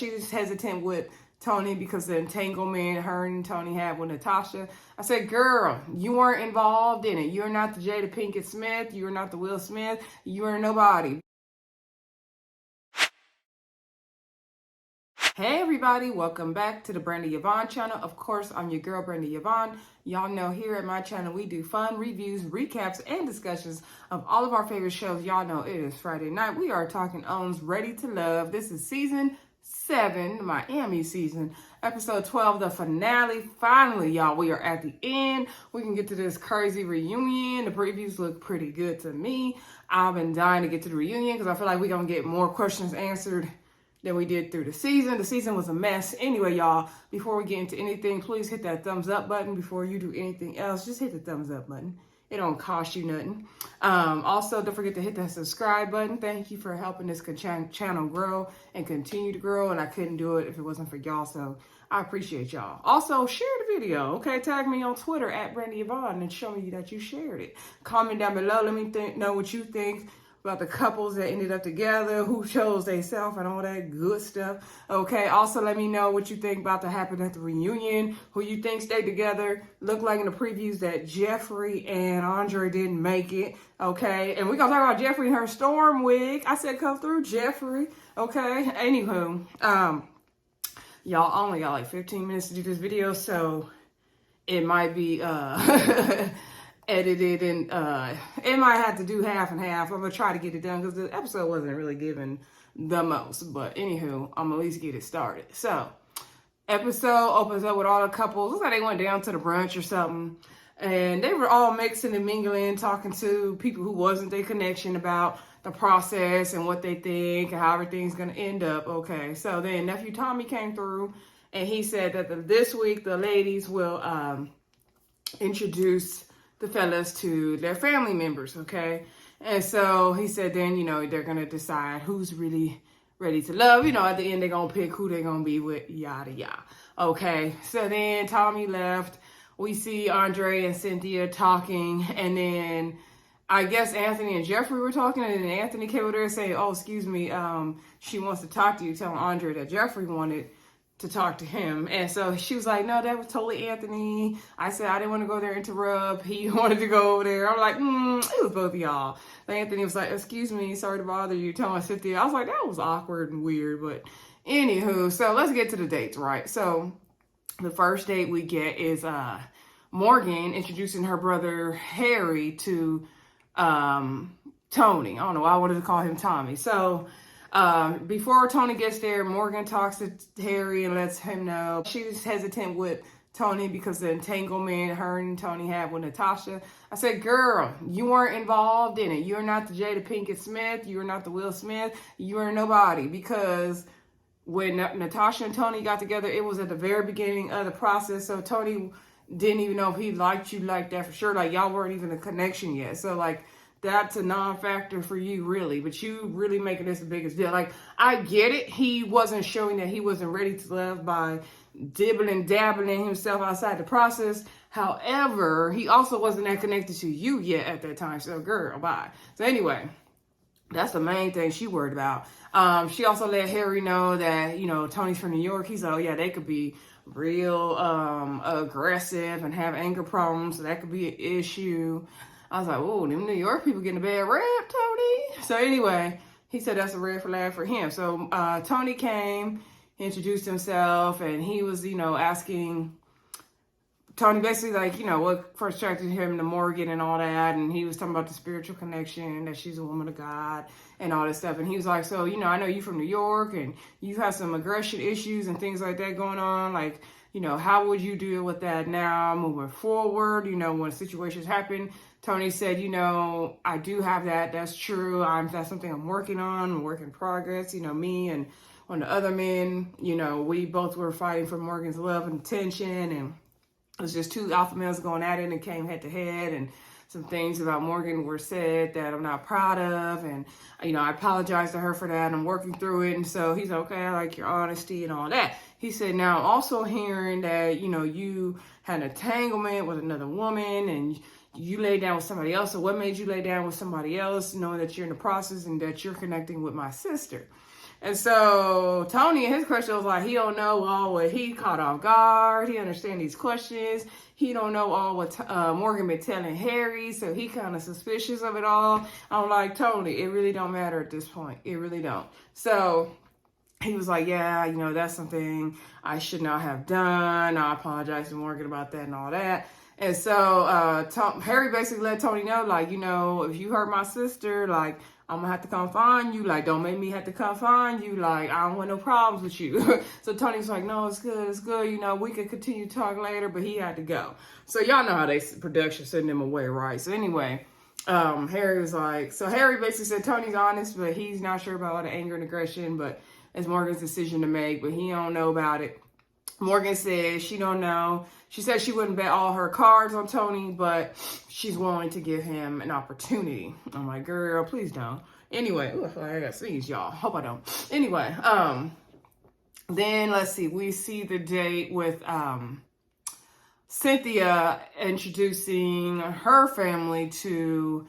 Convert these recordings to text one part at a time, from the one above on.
she's hesitant with Tony because the entanglement her and Tony had with Natasha. I said, girl, you weren't involved in it. You're not the Jada Pinkett Smith. You're not the Will Smith. You are nobody. Hey everybody, welcome back to the Brenda Yvonne channel. Of course, I'm your girl, Brenda Yvonne. Y'all know here at my channel, we do fun reviews, recaps, and discussions of all of our favorite shows. Y'all know it is Friday night. We are talking Owns Ready to Love. This is season 7, Miami season, episode 12, the finale. Finally, y'all, we are at the end. We can get to this crazy reunion. The previews look pretty good to me. I've been dying to get to the reunion because I feel like we're going to get more questions answered than we did through the season. The season was a mess. Anyway, y'all, before we get into anything, please hit that thumbs up button. Before you do anything else, just hit the thumbs up button. It don't cost you nothing. Also, don't forget to hit that subscribe button. Thank you for helping this channel grow and continue to grow. And I couldn't do it if it wasn't for y'all. So I appreciate y'all. Also, share the video. Okay, tag me on Twitter at Brenda Yvonne and show me that you shared it. Comment down below. Let me know what you think about the couples that ended up together, who chose themselves, and all that good stuff. Okay, also let me know what you think about to happen at the reunion, who you think stayed together. Looked like in the previews that Jeffri and Andre didn't make it. Okay, and we're gonna talk about Jeffri and her storm wig. I said come through, Jeffri. Okay, anywho, y'all only got like 15 minutes to do this video, so it might be edited and it might have to do half and half. I'm gonna try to get it done because the episode wasn't really given the most, but anywho, I'm gonna at least get it started. So episode opens up with all the couples. Looks like they went down to the brunch or something, and they were all mixing and mingling, talking to people who wasn't their connection about the process and what they think and how everything's gonna end up. Okay, so then nephew Tommy came through and he said that this week the ladies will introduce the fellas to their family members, okay? And so he said then, you know, they're going to decide who's really ready to love. You know, at the end, they're going to pick who they're going to be with, yada, yada. Okay, so then Tommy left. We see Andre and Cynthia talking, and then I guess Anthony and Jeffri were talking, and then Anthony came over there and saying, oh, excuse me, she wants to talk to you, telling Andre that Jeffri wanted to talk to him. And so she was like, no, that was totally Anthony. I said I didn't want to go there and interrupt. He wanted to go over there. I'm like, it was both of y'all. So Anthony was like, excuse me, sorry to bother you, telling Cynthia. I was like, that was awkward and weird, but anywho, so let's get to the dates, right? So the first date we get is Morgan introducing her brother Harry to Tony. I don't know why I wanted to call him Tommy. So before Tony gets there, Morgan talks to Harry and lets him know she's hesitant with Tony because the entanglement her and Tony had with Natasha. I said, girl, you weren't involved in it. You're not the Jada Pinkett Smith. You're not the Will Smith. You are nobody. Because when Natasha and Tony got together, it was at the very beginning of the process. So Tony didn't even know if he liked you like that for sure. Like, y'all weren't even a connection yet. So, like, that's a non-factor for you, really. But you really making this the biggest deal. Like, I get it. He wasn't showing that he wasn't ready to love by dibbling, dabbling himself outside the process. However, he also wasn't that connected to you yet at that time. So, girl, bye. So, anyway, that's the main thing she worried about. She also let Harry know that, you know, Tony's from New York. He's like, oh, yeah, they could be real aggressive and have anger problems. So that could be an issue. I was like, oh, them New York people getting a bad rap, Tony. So anyway, he said that's a red flag for him. So Tony came, he introduced himself, and he was, you know, asking Tony basically like, you know, what first attracted him to Morgan and all that. And he was talking about the spiritual connection, that she's a woman of God and all this stuff. And he was like, so, you know, I know you from New York and you've had some aggression issues and things like that going on. Like, you know, how would you deal with that now moving forward? You know, when situations happen. Tony said, you know, I do have that. That's true. That's something I'm working on, a work in progress. You know, me and one of the other men, you know, we both were fighting for Morgan's love and attention. And it was just two alpha males going at it and it came head to head. And some things about Morgan were said that I'm not proud of. And, you know, I apologize to her for that. I'm working through it. And so he's okay. I like your honesty and all that. He said, now I'm also hearing that, you know, you had an entanglement with another woman and you laid down with somebody else. So what made you lay down with somebody else, knowing that you're in the process and that you're connecting with my sister? And so Tony and his question was like, he don't know all what he caught off guard. He understand these questions. He don't know all what Morgan been telling Harry, so he kind of suspicious of it all. I'm like, Tony, it really don't matter at this point. It really don't. So he was like, yeah, you know, that's something I should not have done. I apologize to Morgan about that and all that. And so Harry basically let Tony know, like, you know, if you hurt my sister, like, I'm going to have to come find you. Like, don't make me have to come find you. Like, I don't want no problems with you. So Tony's like, no, it's good. It's good. You know, we could continue to talk later, but he had to go. So y'all know how they production sending him away, right? So anyway, Harry was like, so Harry basically said Tony's honest, but he's not sure about all the anger and aggression, but it's Morgan's decision to make, but he don't know about it. Morgan said she don't know. She said she wouldn't bet all her cards on Tony, but she's willing to give him an opportunity. I'm like, girl, please don't. Anyway, I got sneeze, y'all. Hope I don't. Anyway, then let's see. We see the date with Cynthia introducing her family to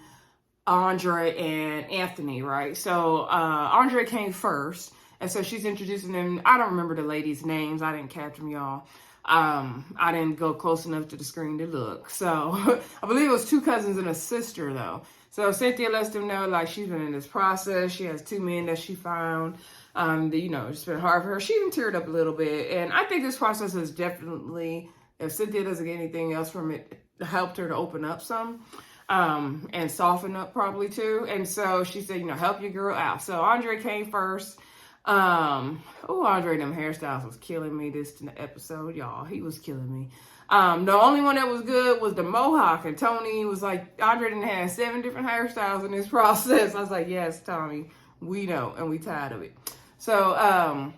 Andre and Anthony, right? So Andre came first. And so she's introducing them. I don't remember the ladies' names. I didn't catch them, y'all. I didn't go close enough to the screen to look. So I believe it was 2 cousins and a sister, though. So Cynthia lets them know, like, she's been in this process. She has 2 men that she found. You know, it's been hard for her. She even teared up a little bit. And I think this process has definitely, if Cynthia doesn't get anything else from it, helped her to open up some. And soften up probably, too. And so she said, you know, help your girl out. So Andre came first. Andre, them hairstyles was killing me this episode, y'all. He was killing me. The only one that was good was the mohawk, and Tony was like, Andre didn't have 7 different hairstyles in this process. I was like, yes, Tommy, we know, and we tired of it. So,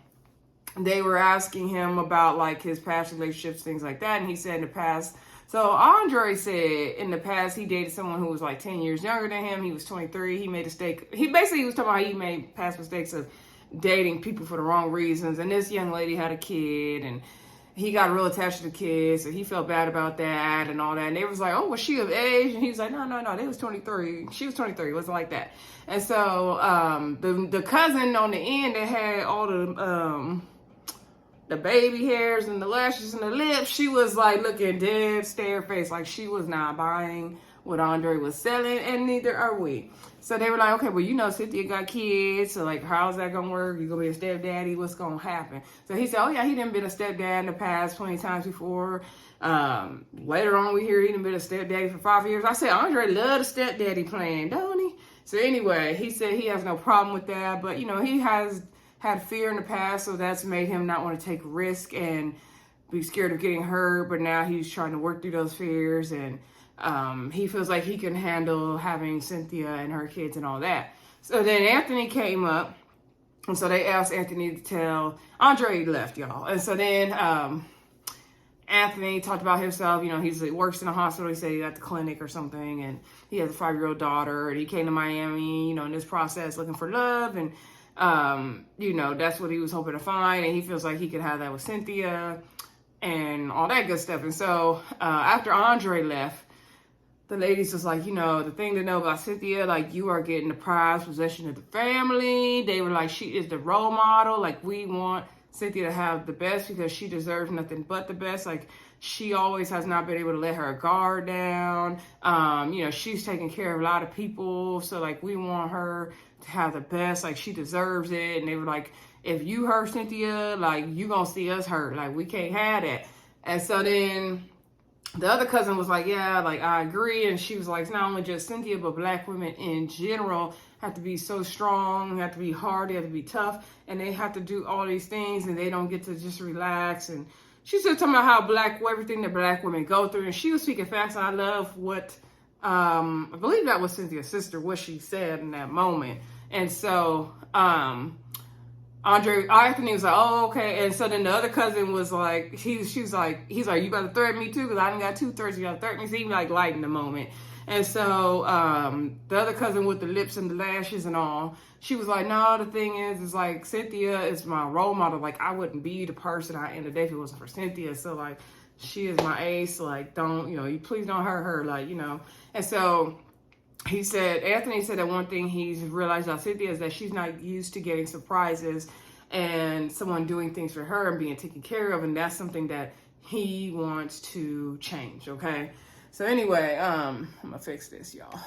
they were asking him about like his past relationships, things like that, and he said in the past. So Andre said in the past he dated someone who was like 10 years younger than him. He was 23. He made a mistake. He was talking about how he made past mistakes of dating people for the wrong reasons, and this young lady had a kid, and he got real attached to the kid, so he felt bad about that and all that. And they was like, oh, was she of age? And he was like, no, they was 23. She was 23. It wasn't like that. And so the cousin on the end that had all the baby hairs and the lashes and the lips, she was like looking dead stare face, like she was not buying what Andre was selling, and neither are we. So they were like, okay, well, you know, Cynthia got kids, so like, how's that gonna work? You gonna be a stepdaddy? What's gonna happen? So he said, oh yeah, he done been a stepdad in the past 20 times before. Later on, we hear he done been a stepdaddy for 5 years. I said, Andre loved the stepdaddy plan, don't he? So anyway, he said he has no problem with that, but you know, he has had fear in the past, so that's made him not want to take risk and be scared of getting hurt. But now he's trying to work through those fears, and he feels like he can handle having Cynthia and her kids and all that. So then Anthony came up, and so they asked Anthony to tell. Andre left, y'all. And so then Anthony talked about himself. You know, he works in a hospital. He said he's at the clinic or something, and he has a 5-year-old daughter, and he came to Miami, you know, in this process looking for love, and you know, that's what he was hoping to find, and he feels like he could have that with Cynthia and all that good stuff. And so after Andre left, the ladies was like, you know, the thing to know about Cynthia, like, you are getting the prized possession of the family. They were like, she is the role model. Like, we want Cynthia to have the best because she deserves nothing but the best. Like, she always has not been able to let her guard down. You know, she's taking care of a lot of people. So, like, we want her to have the best. Like, she deserves it. And they were like, if you hurt Cynthia, like, you gonna see us hurt. Like, we can't have that. And so then the other cousin was like, yeah, like, I agree. And she was like, it's not only just Cynthia, but Black women in general have to be so strong, have to be hard, they have to be tough, and they have to do all these things, and they don't get to just relax. And she started talking about how everything that Black women go through, and she was speaking fast, and I love what, I believe that was Cynthia's sister, what she said in that moment. And so, Anthony was like, oh, okay. And so then the other cousin was like, he's like, you better threaten me too, because I done got 2 threats, you gotta threaten me. So he like lightened the moment. And so the other cousin with the lips and the lashes and all, she was like, no, the thing is like, Cynthia is my role model. Like, I wouldn't be the person I am today if it wasn't for Cynthia. So like, she is my ace. Like, don't, you know, you please don't hurt her. Like, you know. And so Anthony said that one thing he's realized about Cynthia is that she's not used to getting surprises and someone doing things for her and being taken care of. And that's something that he wants to change. Okay. So anyway, I'm gonna fix this, y'all.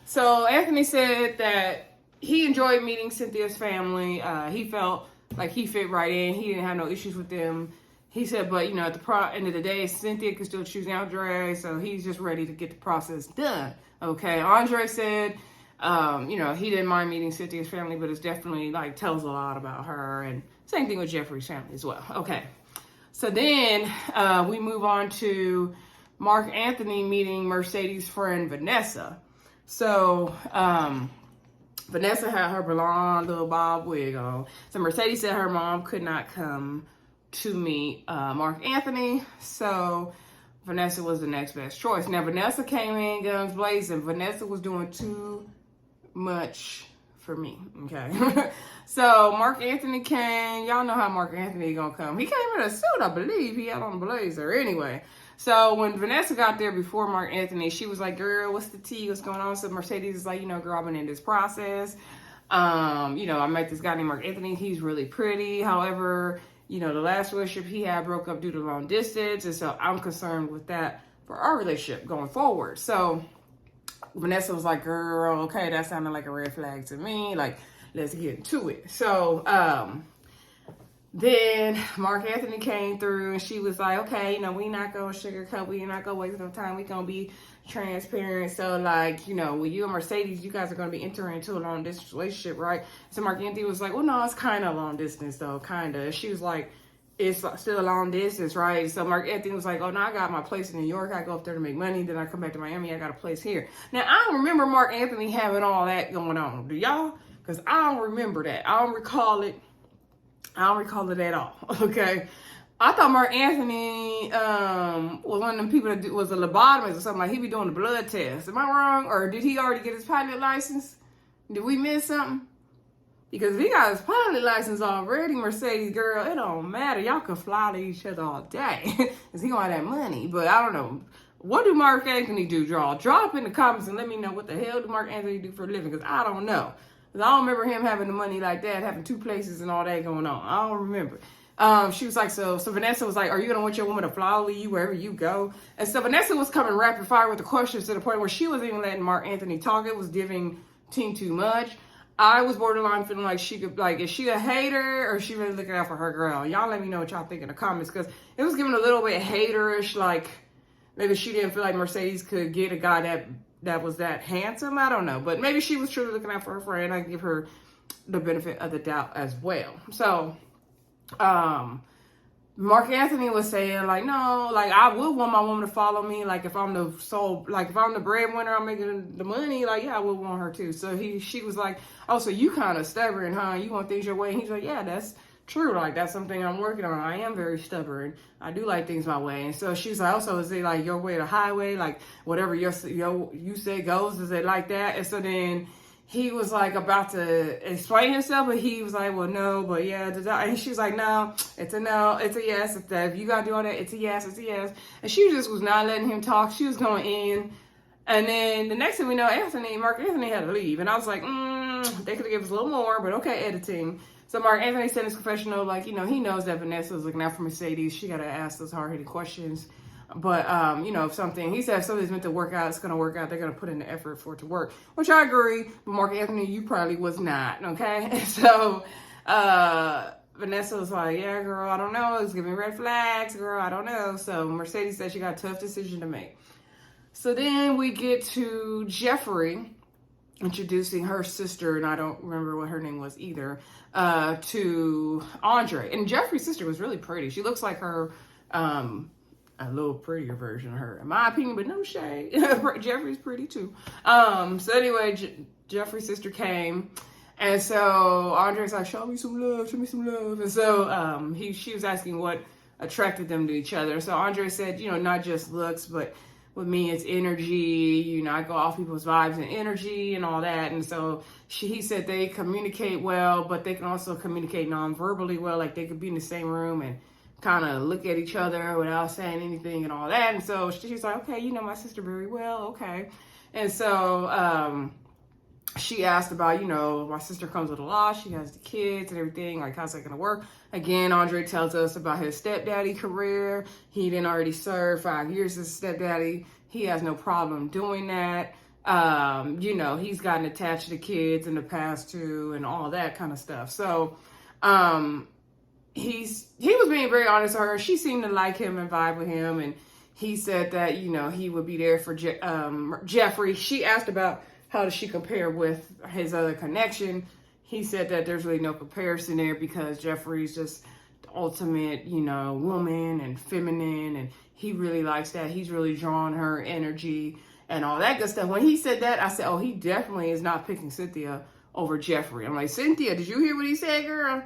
So Anthony said that he enjoyed meeting Cynthia's family. He felt like he fit right in. He didn't have no issues with them. He said, but at the end of the day, Cynthia could still choose Andre, so he's just ready to get the process done. Okay. Andre said, he didn't mind meeting Cynthia's family, but it's definitely tells a lot about her. And same thing with Jeffri's family as well. Okay. So then we move on to Mark Anthony meeting Mercedes' friend Vanessa. So Vanessa had her blonde little bob wig on. So Mercedes said her mom could not come to meet Mark Anthony. So Vanessa was the next best choice. Now Vanessa came in guns blazing. Vanessa was doing too much for me. Okay. So Mark Anthony came. Y'all know how Mark Anthony gonna come. He came in a suit, I believe. He had on a blazer. Anyway. So when Vanessa got there before Mark Anthony, she was like, girl, what's the tea? What's going on? So Mercedes is like, girl, I've been in this process. I met this guy named Mark Anthony. He's really pretty. However, the last relationship he had broke up due to long distance. And so I'm concerned with that for our relationship going forward. So Vanessa was like, girl, okay, that sounded like a red flag to me. Let's get into it. So, then Mark Anthony came through and she was like, okay, we not going to sugarcoat. We not going to waste no time. We going to be transparent. So with you and Mercedes, you guys are going to be entering into a long distance relationship, right? So Mark Anthony was like, well, no, it's kind of long distance though. Kind of. She was like, it's still a long distance, right? So Mark Anthony was like, oh, no, I got my place in New York. I go up there to make money. Then I come back to Miami. I got a place here. Now, I don't remember Mark Anthony having all that going on. Do y'all? Because I don't remember that. I don't recall it. I don't recall it at all. Okay. I thought Mark Anthony was one of them people that was a lobotomist or something. He be doing the blood test. Am I wrong? Or did he already get his pilot license? Did we miss something? Because if he got his pilot license already, Mercedes, girl, it don't matter. Y'all can fly to each other all day. Because he gonna have that money. But I don't know. What do Mark Anthony do, y'all? Drop in the comments and let me know what the hell do Mark Anthony do for a living. Because I don't know. Because I don't remember him having the money like that, having two places and all that going on. I don't remember. She was like, so Vanessa was like, are you going to want your woman to follow you wherever you go? And so Vanessa was coming rapid fire with the questions to the point where she wasn't even letting Mark Anthony talk. It was giving team too much. I was borderline feeling like she could, is she a hater or is she really looking out for her girl? Y'all let me know what y'all think in the comments because it was giving a little bit haterish, maybe she didn't feel like Mercedes could get a guy that was that handsome. I don't know. But maybe she was truly looking out for her friend. I give her the benefit of the doubt as well. So, Mark Anthony was saying no, I would want my woman to follow me. If I'm the breadwinner, I'm making the money. Yeah, I would want her too. So she was like, oh, so you kind of stubborn, huh? You want things your way? And he's like, yeah, that's true. That's something I'm working on. I am very stubborn. I do like things my way. And so she's like, also, is it your way or the highway? Whatever you say goes, is it like that? And so then he was about to explain himself, but he was like, well, no, but yeah. And she's like, no, it's a no, it's a yes. If you got to do all that, it's a yes, it's a yes. And she just was not letting him talk. She was going in. And then the next thing we know, Mark Anthony had to leave. And I was like, they could have given us a little more, but okay, editing. So Mark Anthony said in his confessional, he knows that Vanessa is looking out for Mercedes. She got to ask those hard-hitting questions. But, if something's meant to work out, it's going to work out. They're going to put in the effort for it to work, which I agree. But Mark Anthony, you probably was not, okay? And so Vanessa was like, yeah, girl, I don't know. It's giving red flags, girl, I don't know. So Mercedes said she got a tough decision to make. So then we get to Jeffri introducing her sister, and I don't remember what her name was either, to Andre. And Jeffri's sister was really pretty. She looks like her, a little prettier version of her, in my opinion, but no shade. Jeffri's pretty too. So anyway, Jeffri's sister came, and so Andre's like, show me some love. And so she was asking what attracted them to each other. So Andre said, not just looks, but with me, it's energy. I go off people's vibes and energy and all that. And so he said they communicate well, but they can also communicate non-verbally well. They could be in the same room and kind of look at each other without saying anything and all that. And so she's like, okay, my sister very well. Okay. And so she asked about, my sister comes with a lot. She has the kids and everything. Like, how's that going to work? Again, Andre tells us about his stepdaddy career. He didn't already serve 5 years as a stepdaddy. He has no problem doing that. He's gotten attached to the kids in the past too and all that kind of stuff. So he was being very honest with her. She seemed to like him and vibe with him. And he said that, he would be there for Jeffri. She asked about how does she compare with his other connection. He said that there's really no comparison there because Jeffri's just the ultimate, woman and feminine. And he really likes that. He's really drawn her energy and all that good stuff. When he said that, I said, oh, he definitely is not picking Cynthia over Jeffri. I'm like, Cynthia, did you hear what he said, girl?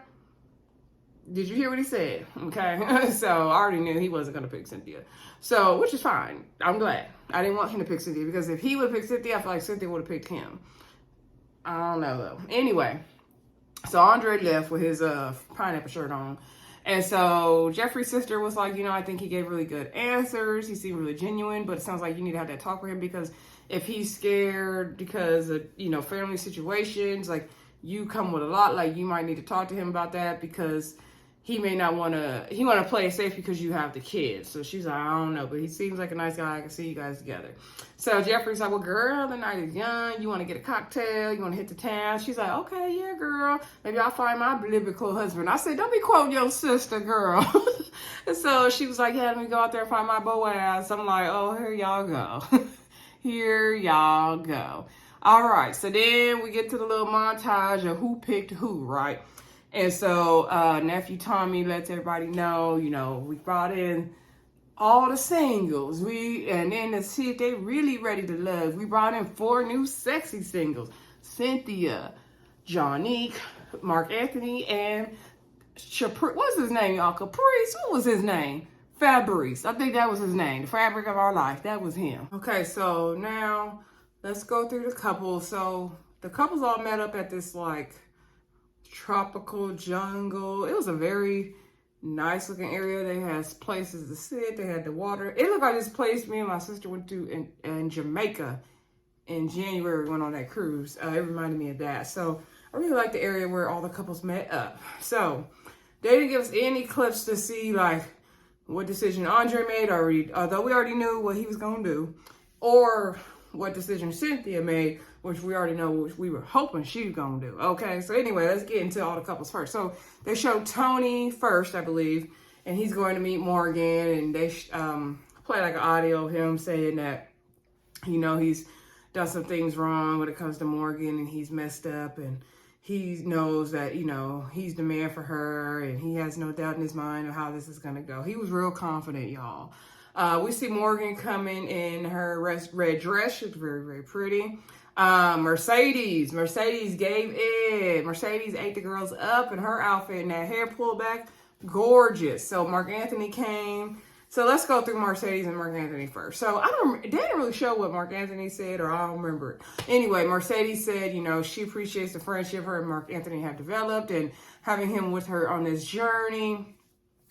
Did you hear what he said? Okay. So I already knew he wasn't going to pick Cynthia. So, which is fine. I'm glad. I didn't want him to pick Cynthia because if he would have picked Cynthia, I feel like Cynthia would have picked him. I don't know though. Anyway, so Andre left with his pineapple shirt on. And so Jeffri's sister was like, I think he gave really good answers. He seemed really genuine, but it sounds like you need to have that talk with him because if he's scared because of, family situations, like you come with a lot, like you might need to talk to him about that because he may not want to play it safe because you have the kids. So she's like, I don't know, but he seems like a nice guy. I can see you guys together. So Jeffri's like, well, girl, the night is young. You want to get a cocktail? You want to hit the town? She's like, okay, yeah, girl. Maybe I'll find my biblical husband. I said, don't be quoting your sister, girl. And so she was like, yeah, let me go out there and find my Boaz. I'm like, oh, here y'all go. Here y'all go. All right. So then we get to the little montage of who picked who, right? And so nephew Tommy lets everybody know, we brought in all the singles. And then to see if they really ready to love, we brought in 4 new sexy singles. Cynthia, Jonique, Mark Anthony, and what's his name, y'all? Caprice? What was his name? Fabrice. I think that was his name. The fabric of our life. That was him. Okay, so now let's go through the couples. So the couples all met up at this tropical jungle. It was a very nice looking area. They had places to sit. They had the water. It looked like this place me and my sister went to in Jamaica in January. We went on that cruise. It reminded me of that. So I really like the area where all the couples met up. So they didn't give us any clips to see what decision Andre made already, although we already knew what he was going to do, or what decision Cynthia made, which we already know, which we were hoping she was going to do. Okay, so anyway, let's get into all the couples first. So they showed Tony first, I believe, and he's going to meet Morgan, and they play an audio of him saying that, he's done some things wrong when it comes to Morgan, and he's messed up, and he knows that, he's the man for her, and he has no doubt in his mind of how this is going to go. He was real confident, y'all. We see Morgan coming in her red dress. She's very, very pretty. Mercedes gave in. Mercedes ate the girls up in her outfit and that hair pulled back. Gorgeous. So Mark Anthony came. So let's go through Mercedes and Mark Anthony first. So they didn't really show what Mark Anthony said, or I don't remember it. Anyway, Mercedes said, she appreciates the friendship her and Mark Anthony have developed and having him with her on this journey.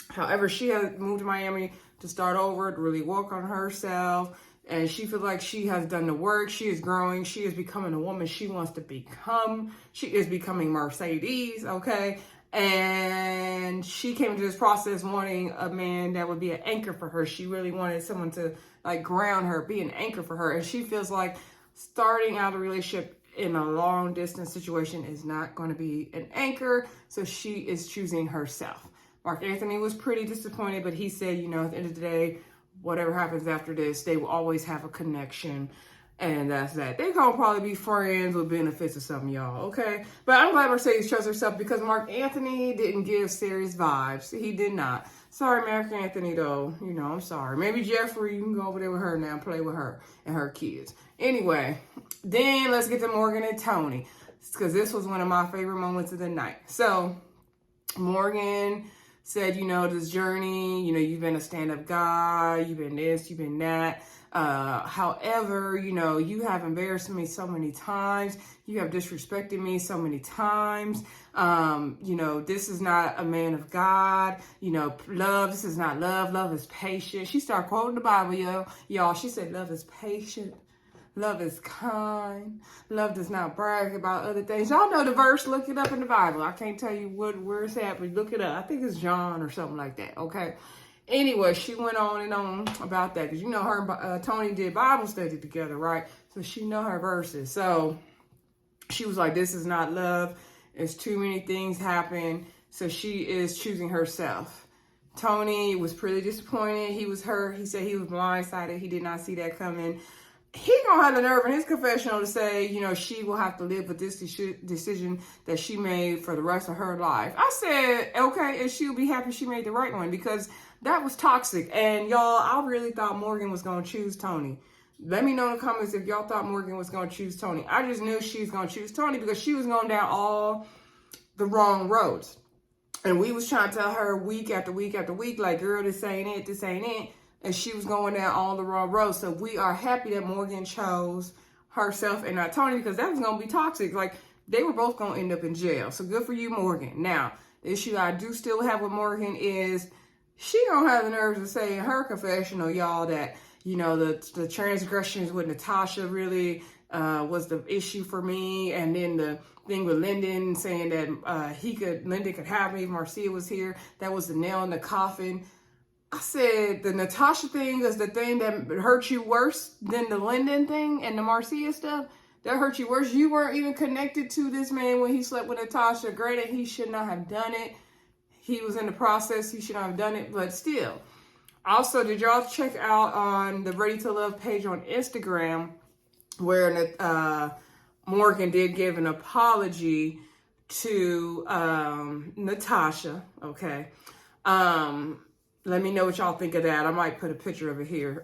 However, she has moved to Miami to start over, to really work on herself. And she feels like she has done the work. She is growing. She is becoming a woman she wants to become. She is becoming Mercedes, okay? And she came to this process wanting a man that would be an anchor for her. She really wanted someone to ground her, be an anchor for her. And she feels like starting out a relationship in a long distance situation is not going to be an anchor. So she is choosing herself. Mark Anthony was pretty disappointed, but he said, at the end of the day, whatever happens after this, they will always have a connection. And that's that. They gonna probably be friends with benefits or something, y'all, okay? But I'm glad Mercedes trusts herself because Mark Anthony didn't give serious vibes. He did not. Sorry, Mark Anthony, though. I'm sorry. Maybe Jeffri, you can go over there with her now and play with her and her kids. Anyway, then let's get to Morgan and Tony because this was one of my favorite moments of the night. So Morgan said, this journey, you've been a stand-up guy, you've been this, you've been that. However, you have embarrassed me so many times. You have disrespected me so many times. This is not a man of God. Love, this is not love. Love is patient. She started quoting the Bible, y'all. She said, love is patient. Love is kind. Love does not brag about other things. Y'all know the verse. Look it up in the Bible. I can't tell you where it's at, but look it up. I think it's John or something like that. Okay. Anyway, she went on and on about that because you know her and Tony did Bible study together, right? So she know her verses. So she was like, "This is not love. It's too many things happen." So she is choosing herself. Tony was pretty disappointed. He was hurt. He said he was blindsided. He did not see that coming. He gonna have the nerve in his confessional to say, you know, she will have to live with this decision that she made for the rest of her life. I said, okay, and she'll be happy she made the right one because that was toxic. And y'all, I really thought Morgan was gonna choose Tony. Let me know in the comments if y'all thought Morgan was gonna choose Tony. I just knew she was gonna choose Tony because she was going down all the wrong roads. And we was trying to tell her week after week after week, like, girl, this ain't it, this ain't it. And she was going down all the wrong roads. So we are happy that Morgan chose herself and not Tony because that was going to be toxic. Like, they were both going to end up in jail. So good for you, Morgan. Now, the issue I do still have with Morgan is she don't have the nerves to say in her confessional, y'all, that, you know, the transgressions with Natasha really was the issue for me. And then the thing with Lyndon saying that Lyndon could have me if Marcia was here. That was the nail in the coffin. I said the Natasha thing is the thing that hurt you worse than the Lyndon thing and the Marcia stuff. That hurt you worse. You weren't even connected to this man when he slept with Natasha. Granted, he should not have done it. He was in the process. He should not have done it, but still. Also, did y'all check out on the Ready to Love page on Instagram where Morgan did give an apology to Natasha, okay? Let me know what y'all think of that. I might put a picture of it here.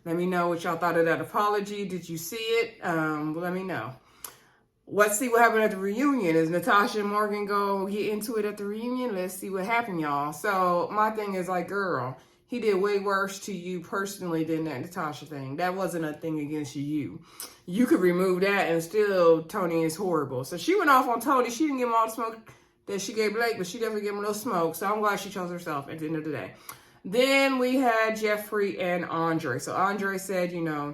Let me know what y'all thought of that apology. Did you see it? Let me know. Let's see what happened at the reunion. Is Natasha and Morgan go get into it at the reunion? Let's see what happened, y'all. So my thing is like, girl, he did way worse to you personally than that Natasha thing. That wasn't a thing against you. You could remove that and still Tony is horrible. So she went off on Tony. She didn't give him all the smoke that she gave Blake, but she definitely gave him a little smoke. So I'm glad she chose herself at the end of the day. Then we had Jeffri and Andre. So Andre said, you know,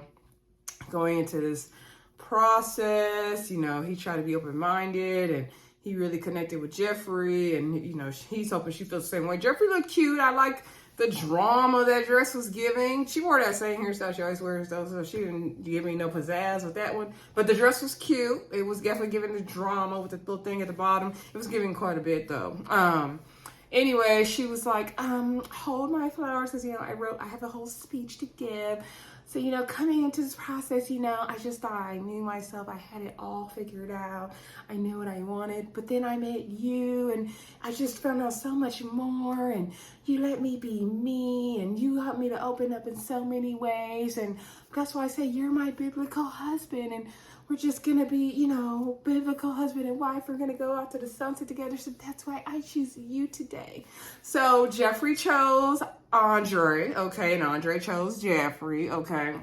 going into this process, you know, he tried to be open-minded and he really connected with Jeffri. And, you know, he's hoping she feels the same way. Jeffri looked cute. I like the drama that dress was giving. She wore that same hairstyle she always wears, though, so she didn't give me no pizzazz with that one. But the dress was cute. It was definitely giving the drama with the little thing at the bottom. It was giving quite a bit, though. Anyway, she was like, hold my flowers, because, you know, I have a whole speech to give. So, you know, coming into this process, you know, I just thought I knew myself. I had it all figured out. I knew what I wanted. But then I met you, and I just found out so much more. And you let me be me, and you helped me to open up in so many ways. And that's why I say you're my biblical husband. And we're just going to be, you know, biblical husband and wife. We're going to go out to the sunset together. So that's why I choose you today. So Jeffri chose Andre, okay, and Andre chose Jeffri, okay.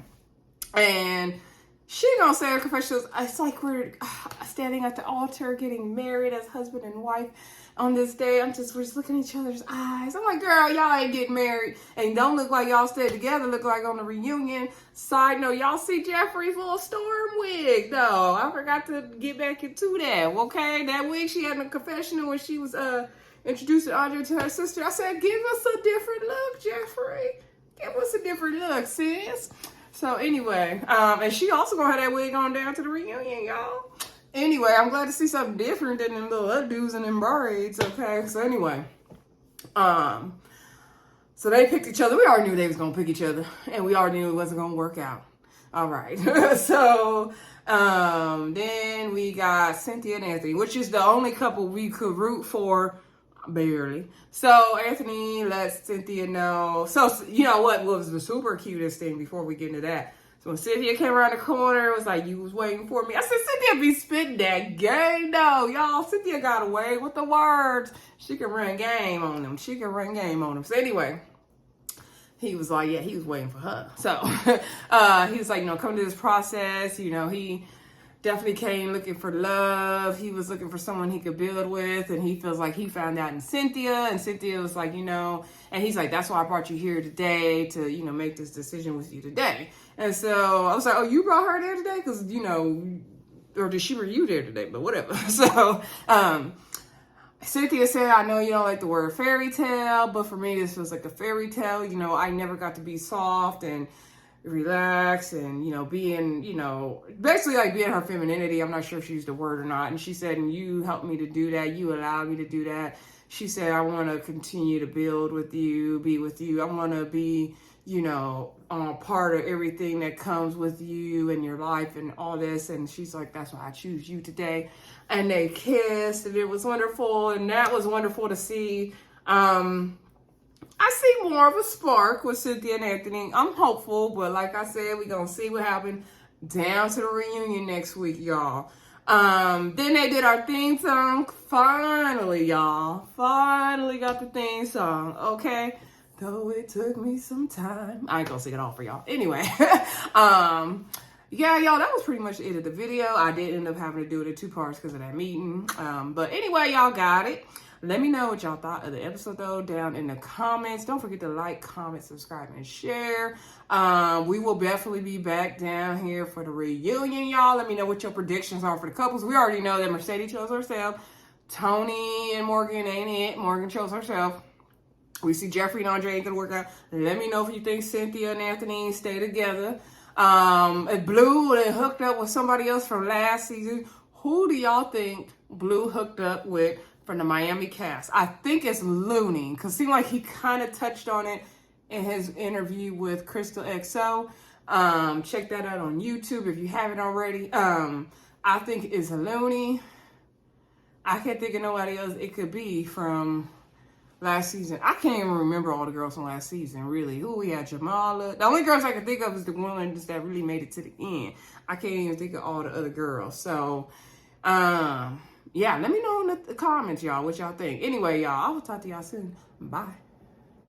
And she gonna say her confession, it's like we're standing at the altar getting married as husband and wife on this day. We're just looking at each other's eyes. I'm like, girl, y'all ain't getting married and don't look like y'all stayed together, look like on the reunion. Side note, y'all see Jeffri's little storm wig though. I forgot to get back into that, okay? That wig she had in the confessional when she was introducing Andre to her sister. I said, give us a different look, Jeffri. Give us a different look, sis. So anyway, and she also gonna have that wig on down to the reunion, y'all. Anyway, I'm glad to see something different than them little updos and them braids, okay? So anyway, so they picked each other. We already knew they was gonna pick each other, and we already knew it wasn't gonna work out. All right. So then we got Cynthia and Anthony, which is the only couple we could root for. Barely. So Anthony lets Cynthia know. So you know what was the super cutest thing before we get into that? So when Cynthia came around the corner, it was like, you was waiting for me. I said, Cynthia be spitting that game though. Y'all, Cynthia got away with the words. She can run game on them. She can run game on them. So anyway, he was like, yeah, he was waiting for her. So he was like, you know, come to this process, you know, he definitely came looking for love. He was looking for someone he could build with, and he feels like he found that in Cynthia. And Cynthia was like, and he's like, that's why I brought you here today to, make this decision with you today. And so I was like, oh, you brought her there today? Because, or did she bring you there today? But whatever. So, Cynthia said, I know you don't like the word fairy tale, but for me, this was like a fairy tale. I never got to be soft and relax and, being, basically like being her femininity. I'm not sure if she used the word or not. And she said, and you helped me to do that. You allowed me to do that. She said, I want to continue to build with you, be with you. I want to be, part of everything that comes with you and your life and all this. And she's like, that's why I choose you today. And they kissed and it was wonderful. And that was wonderful to see. I see more of a spark with Cynthia and Anthony. I'm hopeful, but like I said, we're going to see what happened down to the reunion next week, y'all. Then they did our theme song. Finally, y'all. Finally got the theme song, okay? Though it took me some time. I ain't going to sing it all for y'all. Anyway, yeah, y'all, that was pretty much it of the video. I did end up having to do it in 2 parts because of that meeting. But anyway, y'all got it. Let me know what y'all thought of the episode, though, down in the comments. Don't forget to like, comment, subscribe, and share. We will definitely be back down here for the reunion, y'all. Let me know what your predictions are for the couples. We already know that Mercedes chose herself. Tony and Morgan ain't it. Morgan chose herself. We see Jeffri and Andre ain't gonna work out. Let me know if you think Cynthia and Anthony stay together. If Blue hooked up with somebody else from last season, who do y'all think Blue hooked up with from the Miami cast? I think it's Looney, because it seemed like he kind of touched on it in his interview with Crystal XO. Check that out on YouTube if you haven't already. I think it's Looney. I can't think of nobody else it could be from last season. I can't even remember all the girls from last season, really. Who we had, Jamala. The only girls I can think of is the ones that really made it to the end. I can't even think of all the other girls. So, yeah, let me know in the comments, y'all, what y'all think. Anyway, y'all, I will talk to y'all soon. Bye.